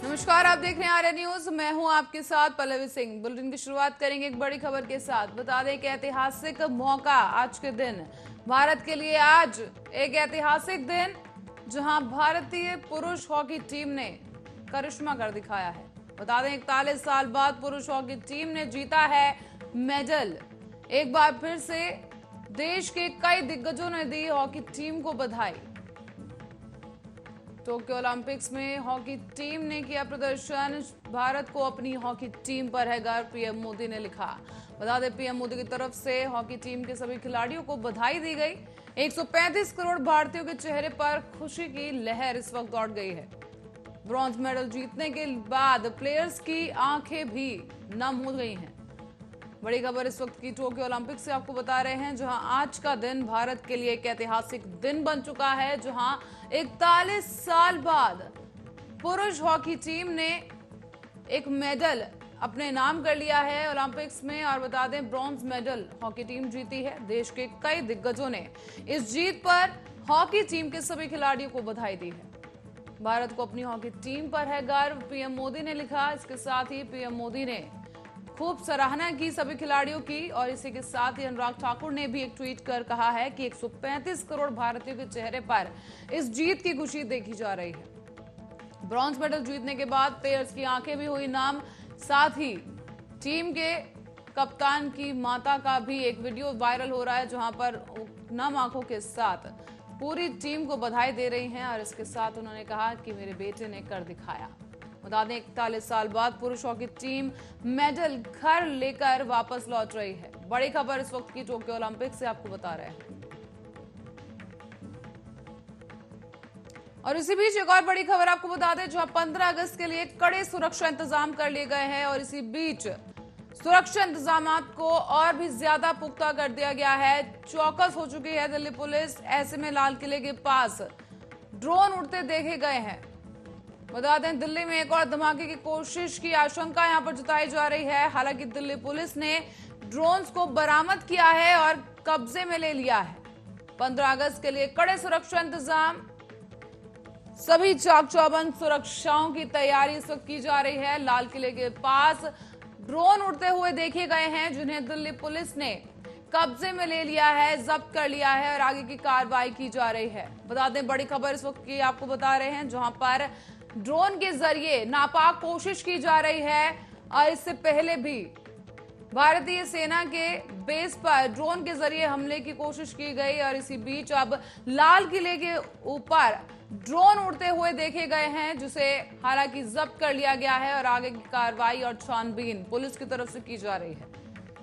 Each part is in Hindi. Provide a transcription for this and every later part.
नमस्कार, आप देख रहे हैं आर्य न्यूज। मैं हूं आपके साथ पल्लवी सिंह। बुलेटिन की शुरुआत करेंगे एक बड़ी खबर के साथ। बता दें कि ऐतिहासिक मौका आज के दिन भारत के लिए। आज एक ऐतिहासिक दिन जहां भारतीय पुरुष हॉकी टीम ने करिश्मा कर दिखाया है। बता दें 41 साल बाद पुरुष हॉकी टीम ने जीता है मेडल। एक बार फिर से देश के कई दिग्गजों ने दी हॉकी टीम को बधाई। टोक्यो ओलंपिक्स में हॉकी टीम ने किया प्रदर्शन। भारत को अपनी हॉकी टीम पर है गर्व, पीएम मोदी ने लिखा। बता दें पीएम मोदी की तरफ से हॉकी टीम के सभी खिलाड़ियों को बधाई दी गई। 135 करोड़ भारतीयों के चेहरे पर खुशी की लहर इस वक्त दौड़ गई है। ब्रॉन्ज मेडल जीतने के बाद प्लेयर्स की आंखें भी नम हो गई हैं। बड़ी खबर इस वक्त की टोक्यो ओलंपिक्स से आपको बता रहे हैं, जहां आज का दिन भारत के लिए एक ऐतिहासिक दिन बन चुका है, जहां 41 साल बाद पुरुष हॉकी टीम ने एक मेडल अपने नाम कर लिया है ओलंपिक्स में। और बता दें ब्रॉन्ज मेडल हॉकी टीम जीती है। देश के कई दिग्गजों ने इस जीत पर हॉकी टीम के सभी खिलाड़ियों को बधाई दी है। भारत को अपनी हॉकी टीम पर है गर्व, पीएम मोदी ने लिखा। इसके साथ ही पीएम मोदी ने खूब सराहना की सभी खिलाड़ियों की। और इसी के साथ ही अनुराग ठाकुर ने भी एक ट्वीट कर कहा है कि 135 करोड़ भारतीयों के चेहरे पर इस जीत की खुशी देखी जा रही है। ब्रॉन्ज मेडल जीतने के बाद प्लेयर्स की आंखें भी हुई नम। साथ ही टीम के कप्तान की माता का भी एक वीडियो वायरल हो रहा है, जहां पर नम आंखों के साथ पूरी टीम को बधाई दे रही हैं। और इसके साथ उन्होंने कहा कि मेरे बेटे ने कर दिखाया। बता दें 41 साल बाद पुरुष हॉकी टीम मेडल घर लेकर वापस लौट रही है। बड़ी खबर इस वक्त की टोक्यो ओलंपिक से आपको बता रहे हैं। और इसी बीच एक और बड़ी खबर आपको बता दें, जहां 15 अगस्त के लिए कड़े सुरक्षा इंतजाम कर लिए गए हैं। और इसी बीच सुरक्षा इंतजाम को और भी ज्यादा पुख्ता कर दिया गया है। चौकस हो चुकी है दिल्ली पुलिस। ऐसे में लाल किले के पास ड्रोन उड़ते देखे गए हैं। बता दें दिल्ली में एक और धमाके की कोशिश की आशंका यहां पर जताई जा रही है। हालांकि दिल्ली पुलिस ने ड्रोन्स को बरामद किया है और कब्जे में ले लिया है। 15 अगस्त के लिए कड़े सुरक्षा इंतजाम, सभी चाक चौबंद सुरक्षाओं की तैयारी इस वक्त की जा रही है। लाल किले के पास ड्रोन उड़ते हुए देखे गए हैं, जिन्हें दिल्ली पुलिस ने कब्जे में ले लिया है, जब्त कर लिया है और आगे की कार्रवाई की जा रही है। बता दें बड़ी खबर इस वक्त की आपको बता रहे हैं, जहां पर ड्रोन के जरिए नापाक कोशिश की जा रही है। और इससे पहले भी भारतीय सेना के बेस पर ड्रोन के जरिए हमले की कोशिश की गई। और इसी बीच अब लाल किले के ऊपर ड्रोन उड़ते हुए देखे गए हैं, जिसे हालांकि जब्त कर लिया गया है और आगे की कार्रवाई और छानबीन पुलिस की तरफ से की जा रही है।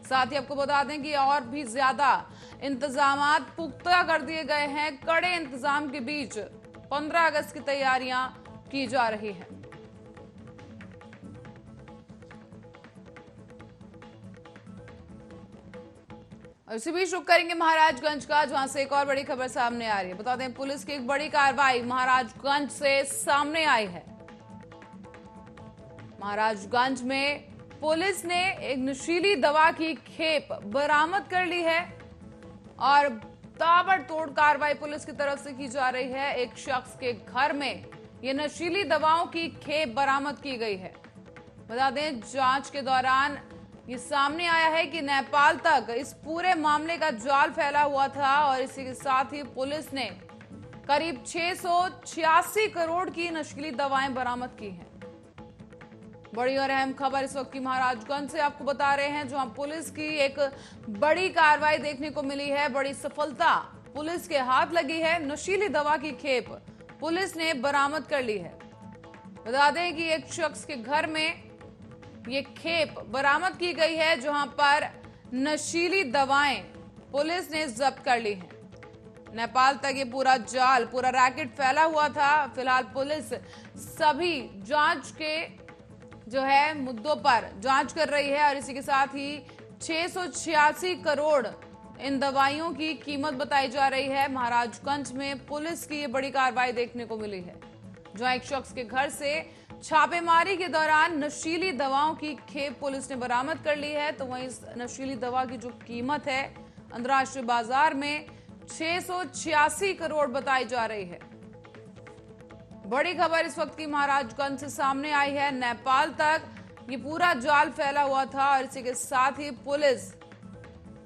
साथ ही आपको बता दें कि और भी ज्यादा इंतजाम पुख्ता कर दिए गए हैं। कड़े इंतजाम के बीच 15 अगस्त की तैयारियां की जा रही है। और इसी बीच रुक करेंगे महाराजगंज का, जहां से एक और बड़ी खबर सामने आ रही है। बता दें पुलिस की एक बड़ी कार्रवाई महाराजगंज से सामने आई है। महाराजगंज में पुलिस ने एक नशीली दवा की खेप बरामद कर ली है और ताबड़तोड़ कार्रवाई पुलिस की तरफ से की जा रही है। एक शख्स के घर में ये नशीली दवाओं की खेप बरामद की गई है। बता दें जांच के दौरान ये सामने आया है कि नेपाल तक इस पूरे मामले का जाल फैला हुआ था। और इसी के साथ ही पुलिस ने करीब 686 करोड़ की नशीली दवाएं बरामद की हैं। बड़ी और अहम खबर इस वक्त की महाराजगंज से आपको बता रहे हैं, जहां पुलिस की एक बड़ी कार्रवाई देखने को मिली है। बड़ी सफलता पुलिस के हाथ लगी है। नशीली दवा की खेप पुलिस ने बरामद कर ली है। बता दें कि एक शख्स के घर में ये खेप बरामद की गई है, जहां पर नशीली दवाएं पुलिस ने जब्त कर ली हैं। नेपाल तक ये पूरा जाल, पूरा रैकेट फैला हुआ था। फिलहाल पुलिस सभी जांच के जो है मुद्दों पर जांच कर रही है। और इसी के साथ ही 686 करोड़ इन दवाइयों की कीमत बताई जा रही है। महाराजगंज में पुलिस की ये बड़ी कार्रवाई देखने को मिली है, जहां एक शख्स के घर से छापेमारी के दौरान नशीली दवाओं की खेप पुलिस ने बरामद कर ली है। तो वहीं इस नशीली दवा की जो कीमत है अंतर्राष्ट्रीय बाजार में 686 करोड़ बताई जा रही है। बड़ी खबर इस वक्त की महाराजगंज से सामने आई है। नेपाल तक ये पूरा जाल फैला हुआ था और इसी के साथ ही पुलिस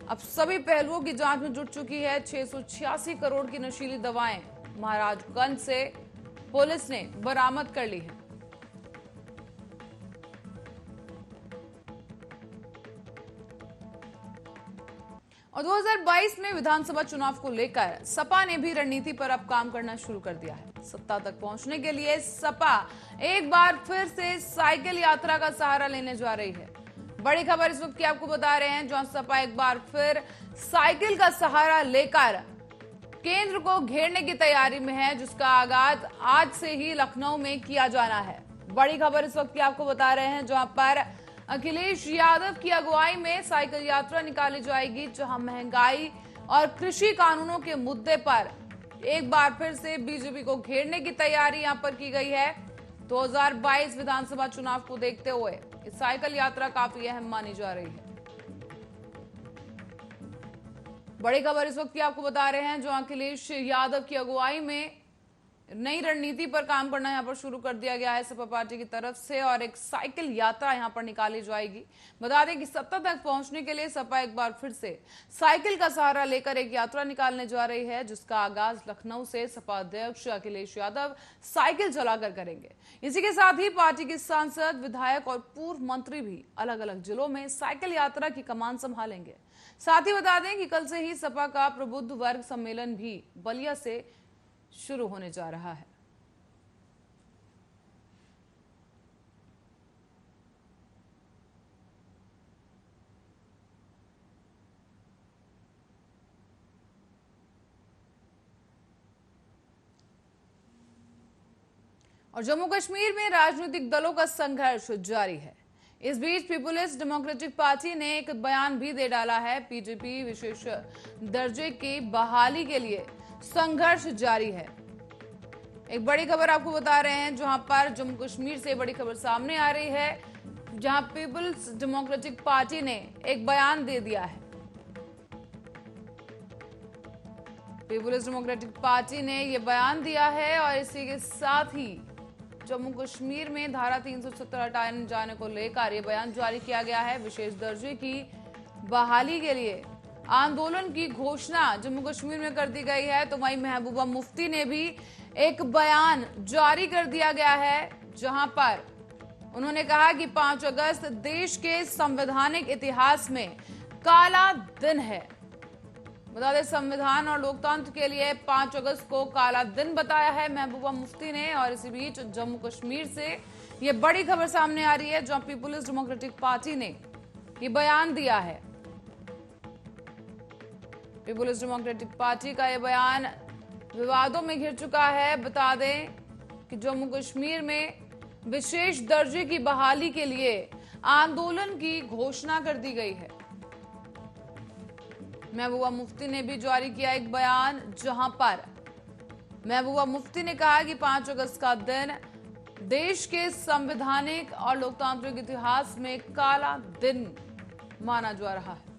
अब सभी पहलुओं की जांच में जुट चुकी है। 686 करोड़ की नशीली दवाएं महाराजगंज से पुलिस ने बरामद कर ली है। और 2022 में विधानसभा चुनाव को लेकर सपा ने भी रणनीति पर अब काम करना शुरू कर दिया है। सत्ता तक पहुंचने के लिए सपा एक बार फिर से साइकिल यात्रा का सहारा लेने जा रही है। बड़ी खबर इस वक्त की आपको बता रहे हैं, जहां सपा एक बार फिर साइकिल का सहारा लेकर केंद्र को घेरने की तैयारी में है, जिसका आगाज आज से ही लखनऊ में किया जाना है। बड़ी खबर इस वक्त की आपको बता रहे हैं, जहां पर अखिलेश यादव की अगुवाई में साइकिल यात्रा निकाली जाएगी, जहां महंगाई और कृषि कानूनों के मुद्दे पर एक बार फिर से बीजेपी को घेरने की तैयारी यहां पर की गई है। 2022 विधानसभा चुनाव को देखते हुए इस साइकिल यात्रा काफी अहम मानी जा रही है। बड़ी खबर इस वक्त की आपको बता रहे हैं, जो अखिलेश यादव की अगुवाई में नई रणनीति पर काम करना यहां पर शुरू कर दिया गया है सपा पार्टी की तरफ से, और एक साइकिल यात्रा यहां पर निकाली जाएगी। बता दें कि सत्ता तक पहुंचने के लिए सपा एक बार फिर से साइकिल का सहारा लेकर एक यात्रा निकालने जा रही है, जिसका आगाज लखनऊ से सपा अध्यक्ष अखिलेश यादव साइकिल चलाकर करेंगे। इसी के साथ ही पार्टी के सांसद, विधायक और पूर्व मंत्री भी अलग अलग जिलों में साइकिल यात्रा की कमान संभालेंगे। साथ ही बता दें कि कल से ही सपा का प्रबुद्ध वर्ग सम्मेलन भी बलिया से शुरू होने जा रहा है। और जम्मू कश्मीर में राजनीतिक दलों का संघर्ष जारी है। इस बीच पीपुल्स डेमोक्रेटिक पार्टी ने एक बयान भी दे डाला है। पीडीपी विशेष दर्जे की बहाली के लिए संघर्ष जारी है। एक बड़ी खबर आपको बता रहे हैं, जहां पर जम्मू कश्मीर से बड़ी खबर सामने आ रही है, जहां पीपुल्स डेमोक्रेटिक पार्टी ने एक बयान दे दिया है। पीपुल्स डेमोक्रेटिक पार्टी ने यह बयान दिया है और इसी के साथ ही जम्मू कश्मीर में धारा 370 हटाए जाने को लेकर यह बयान जारी किया गया है। विशेष दर्जे की बहाली के लिए आंदोलन की घोषणा जम्मू कश्मीर में कर दी गई है। तो वहीं महबूबा मुफ्ती ने भी एक बयान जारी कर दिया गया है, जहां पर उन्होंने कहा कि 5 अगस्त देश के संवैधानिक इतिहास में काला दिन है। बता दें, संविधान और लोकतंत्र के लिए 5 अगस्त को काला दिन बताया है महबूबा मुफ्ती ने। और इसी बीच जम्मू कश्मीर से यह बड़ी खबर सामने आ रही है, जहां पीपुल्स डेमोक्रेटिक पार्टी ने यह बयान दिया है। पीपुल्स डेमोक्रेटिक पार्टी का यह बयान विवादों में घिर चुका है। बता दें कि जम्मू कश्मीर में विशेष दर्जे की बहाली के लिए आंदोलन की घोषणा कर दी गई है। महबूबा मुफ्ती ने भी जारी किया एक बयान, जहां पर महबूबा मुफ्ती ने कहा कि 5 अगस्त का दिन देश के संवैधानिक और लोकतांत्रिक इतिहास में काला दिन माना जा रहा है।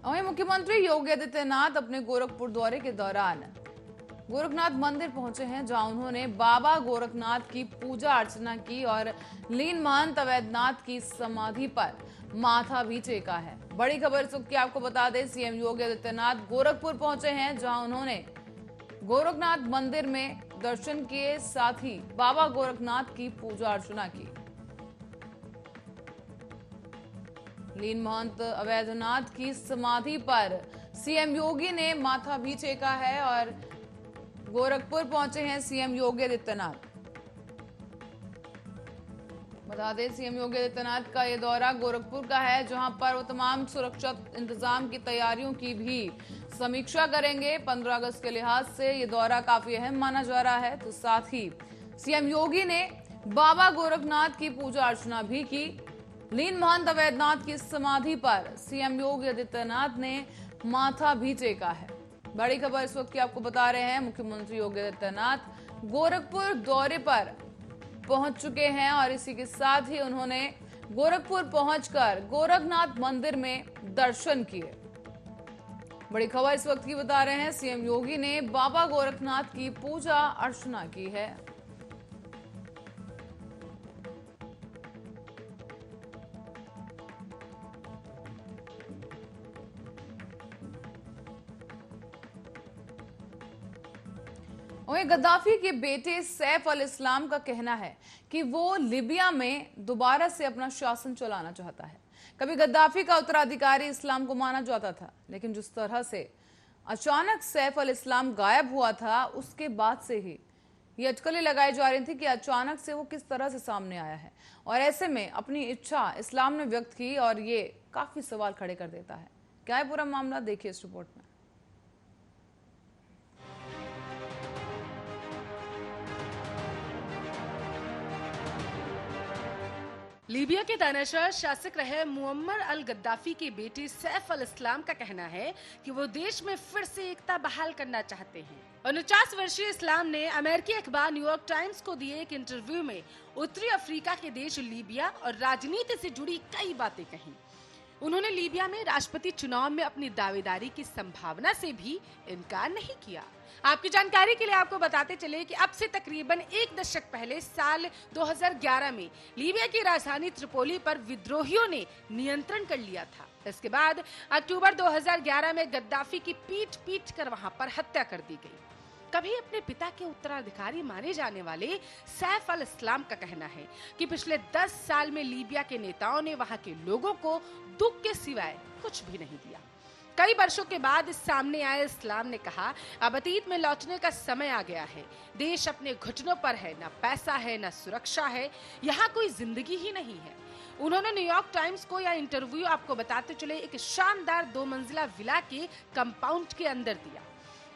वहीं मुख्यमंत्री योगी आदित्यनाथ अपने गोरखपुर दौरे के दौरान गोरखनाथ मंदिर पहुंचे हैं, जहां उन्होंने बाबा गोरखनाथ की पूजा अर्चना की और लीन महंत अवैधनाथ की समाधि पर माथा भी टेका है। बड़ी खबर इस वक्त की आपको बता दें, सीएम योगी आदित्यनाथ गोरखपुर पहुंचे हैं, जहां उन्होंने गोरखनाथ मंदिर में दर्शन किए, साथ ही बाबा गोरखनाथ की पूजा अर्चना की। लीन महंत अवैधनाथ की समाधि पर सीएम योगी ने माथा भी टेका है और गोरखपुर पहुंचे हैं सीएम योगी आदित्यनाथ। बता दें, सीएम योगी आदित्यनाथ का यह दौरा गोरखपुर का है, जहां पर वो तमाम सुरक्षा इंतजाम की तैयारियों की भी समीक्षा करेंगे। 15 अगस्त के लिहाज से यह दौरा काफी अहम माना जा रहा है। तो साथ ही सीएम योगी ने बाबा गोरखनाथ की पूजा अर्चना भी की। लीन महंत अवैधनाथ की समाधि पर सीएम योगी आदित्यनाथ ने माथा भी टेका है। बड़ी खबर इस वक्त की आपको बता रहे हैं, मुख्यमंत्री योगी आदित्यनाथ गोरखपुर दौरे पर पहुंच चुके हैं और इसी के साथ ही उन्होंने गोरखपुर पहुंचकर गोरखनाथ मंदिर में दर्शन किए। बड़ी खबर इस वक्त की बता रहे हैं, सीएम योगी ने बाबा गोरखनाथ की पूजा अर्चना की है। वहीं गद्दाफी के बेटे सैफ अल इस्लाम का कहना है कि वो लीबिया में दोबारा से अपना शासन चलाना चाहता है। कभी गद्दाफी का उत्तराधिकारी इस्लाम को माना जाता था, लेकिन जिस तरह से अचानक सैफ अल इस्लाम गायब हुआ था, उसके बाद से ही ये अटकलें लगाई जा रही थी कि अचानक से वो किस तरह से सामने आया है। और ऐसे में अपनी इच्छा इस्लाम ने व्यक्त की और ये काफी सवाल खड़े कर देता है। क्या है पूरा मामला, देखिए इस रिपोर्ट में। लीबिया के दानिशवर शासक रहे मुअम्मर अल गद्दाफी के बेटे सैफ अल इस्लाम का कहना है कि वो देश में फिर से एकता बहाल करना चाहते हैं। 49 वर्षीय इस्लाम ने अमेरिकी अखबार न्यूयॉर्क टाइम्स को दिए एक इंटरव्यू में उत्तरी अफ्रीका के देश लीबिया और राजनीति से जुड़ी कई बातें कही। उन्होंने लीबिया में राष्ट्रपति चुनाव में अपनी दावेदारी की संभावना से भी इनकार नहीं किया। आपकी जानकारी के लिए आपको बताते चले कि अब से तकरीबन एक दशक पहले साल 2011 में लीबिया की राजधानी त्रिपोली पर विद्रोहियों ने नियंत्रण कर लिया था। इसके बाद अक्टूबर 2011 में गद्दाफी की पीट पीट कर वहां पर हत्या कर दी गई। कभी अपने पिता के उत्तराधिकारी माने जाने वाले सैफ अल इस्लाम का कहना है कि पिछले 10 साल में लीबिया के नेताओं ने वहां के लोगों को दुख के सिवाय कुछ भी नहीं दिया। कई वर्षों के बाद इस सामने आए इस्लाम ने कहा, अब अतीत में लौटने का समय आ गया है। देश अपने घुटनों पर है, ना पैसा है, ना सुरक्षा है, यहाँ कोई जिंदगी ही नहीं है। उन्होंने न्यूयॉर्क टाइम्स को यह इंटरव्यू आपको बताते चले एक शानदार 2 मंजिला विला के कंपाउंड के अंदर दिया।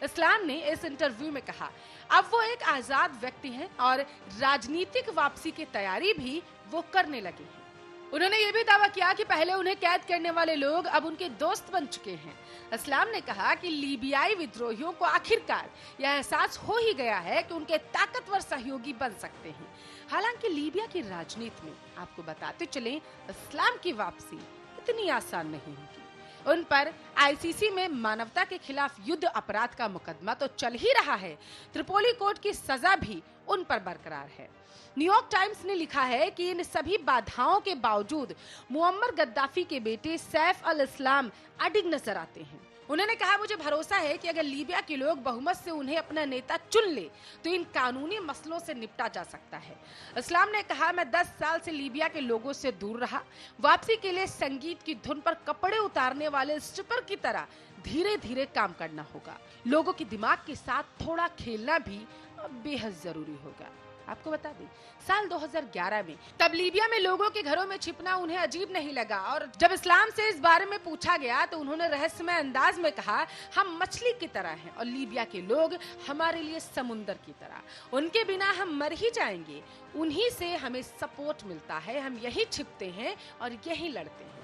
इस्लाम ने इस इंटरव्यू में कहा, अब वो एक आजाद व्यक्ति हैं और राजनीतिक वापसी की तैयारी भी वो करने लगे हैं। उन्होंने ये भी दावा किया कि पहले उन्हें कैद करने वाले लोग अब उनके दोस्त बन चुके हैं। इस्लाम ने कहा कि लीबियाई विद्रोहियों को आखिरकार यह एहसास हो ही गया है कि उनके ताकतवर सहयोगी बन सकते हैं। हालांकि लीबिया की राजनीति में आपको बताते चले, इस्लाम की वापसी इतनी आसान नहीं होगी। उन पर आईसीसी में मानवता के खिलाफ युद्ध अपराध का मुकदमा तो चल ही रहा है, त्रिपोली कोर्ट की सजा भी उन पर बरकरार है। न्यूयॉर्क टाइम्स ने लिखा है कि इन सभी बाधाओं के बावजूद मुअम्मर गद्दाफी के बेटे सैफ अल इस्लाम अडिग नजर आते हैं। उन्होंने कहा, मुझे भरोसा है कि अगर लीबिया के लोग बहुमत से उन्हें अपना नेता चुन ले तो इन कानूनी मसलों से निपटा जा सकता है। इस्लाम ने कहा, मैं 10 साल से लीबिया के लोगों से दूर रहा। वापसी के लिए संगीत की धुन पर कपड़े उतारने वाले स्ट्रिपर की तरह धीरे धीरे काम करना होगा। लोगों के दिमाग के साथ थोड़ा खेलना भी बेहद जरूरी होगा। आपको बता दें, साल 2011 में तब लीबिया में लोगों के घरों में छिपना उन्हें अजीब नहीं लगा और जब इस्लाम से इस बारे में पूछा गया तो उन्होंने रहस्यमय अंदाज में कहा, हम मछली की तरह हैं और लीबिया के लोग हमारे लिए समुंदर की तरह। उनके बिना हम मर ही जाएंगे। उन्हीं से हमें सपोर्ट मिलता है। हम यही छिपते हैं और यही लड़ते हैं।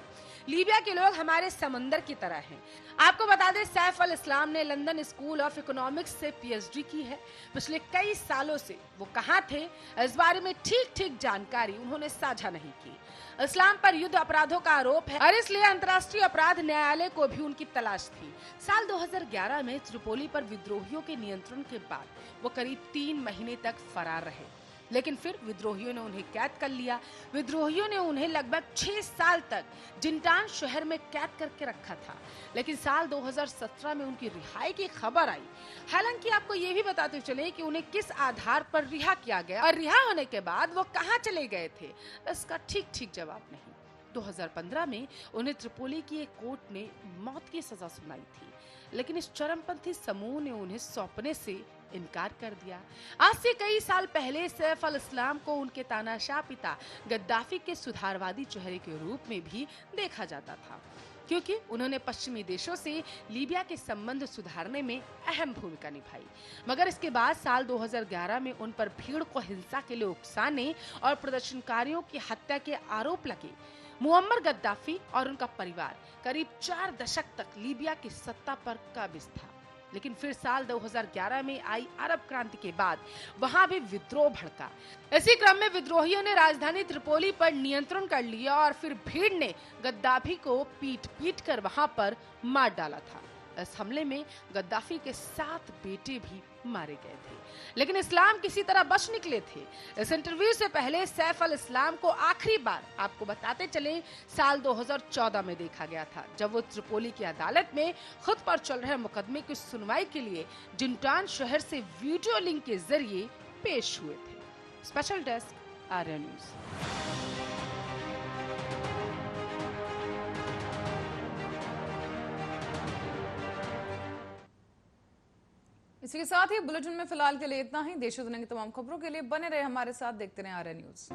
लीबिया के लोग हमारे समंदर की तरह हैं। आपको बता दें, सैफ अल इस्लाम ने लंदन स्कूल ऑफ इकोनॉमिक्स से पीएचडी की है। पिछले कई सालों से वो कहाँ थे, इस बारे में ठीक जानकारी उन्होंने साझा नहीं की। इस्लाम पर युद्ध अपराधों का आरोप है और इसलिए अंतर्राष्ट्रीय अपराध न्यायालय को भी उनकी तलाश थी। साल 2011 में त्रिपोली पर विद्रोहियों के नियंत्रण के बाद वो करीब 3 महीने तक फरार रहे, लेकिन फिर विद्रोहियों ने उन्हें कैद कर लिया। विद्रोहियों ने उन्हें लगभग 6 साल तक जिंटान शहर में कैद करके रखा था, लेकिन साल 2017 में उनकी रिहाई की खबर आई। हालांकि आपको ये भी बताते चले कि उन्हें किस आधार पर रिहा किया गया और रिहा होने के बाद वो कहां चले गए थे, इसका ठीक जवाब नहीं। 2015 में उन्हें त्रिपोली की एक कोर्ट ने मौत की सजा सुनाई थी, लेकिन इस चरमपंथी समूह ने उन्हें सौंपने से इनकार कर दिया। आज से कई साल पहले सैफ अल इस्लाम को उनके तानाशाह पिता गद्दाफी के सुधारवादी चेहरे के रूप में भी देखा जाता था, क्योंकि उन्होंने पश्चिमी देशों से लीबिया के संबंध सुधारने में अहम भूमिका निभाई। मगर इसके बाद साल 2011 में उन पर भीड़ को हिंसा के लिए उकसाने और प्रदर्शनकारियों की हत्या के आरोप लगे। मुअम्मर गद्दाफी और उनका परिवार करीब 4 दशक तक लीबिया की सत्ता पर काबिज था, लेकिन फिर साल 2011 में आई अरब क्रांति के बाद वहां भी विद्रोह भड़का। इसी क्रम में विद्रोहियों ने राजधानी त्रिपोली पर नियंत्रण कर लिया और फिर भीड़ ने गद्दाफी को पीट कर वहां पर मार डाला था। इस हमले में गद्दाफी के 7 बेटे भी मारे गए थे, लेकिन इस्लाम किसी तरह बच निकले थे। इस इंटरव्यू से पहले सैफ अल इस्लाम को आखिरी बार आपको बताते चले साल 2014 में देखा गया था, जब वो त्रिपोली की अदालत में खुद पर चल रहे मुकदमे की सुनवाई के लिए जिंटान शहर से वीडियो लिंक के जरिए पेश हुए थे। Special desk, Arya news. इसी के साथ ही बुलेटिन में फिलहाल के लिए इतना ही। देश और दुनिया की तमाम खबरों के लिए बने रहे हमारे साथ, देखते रहे आर्या न्यूज।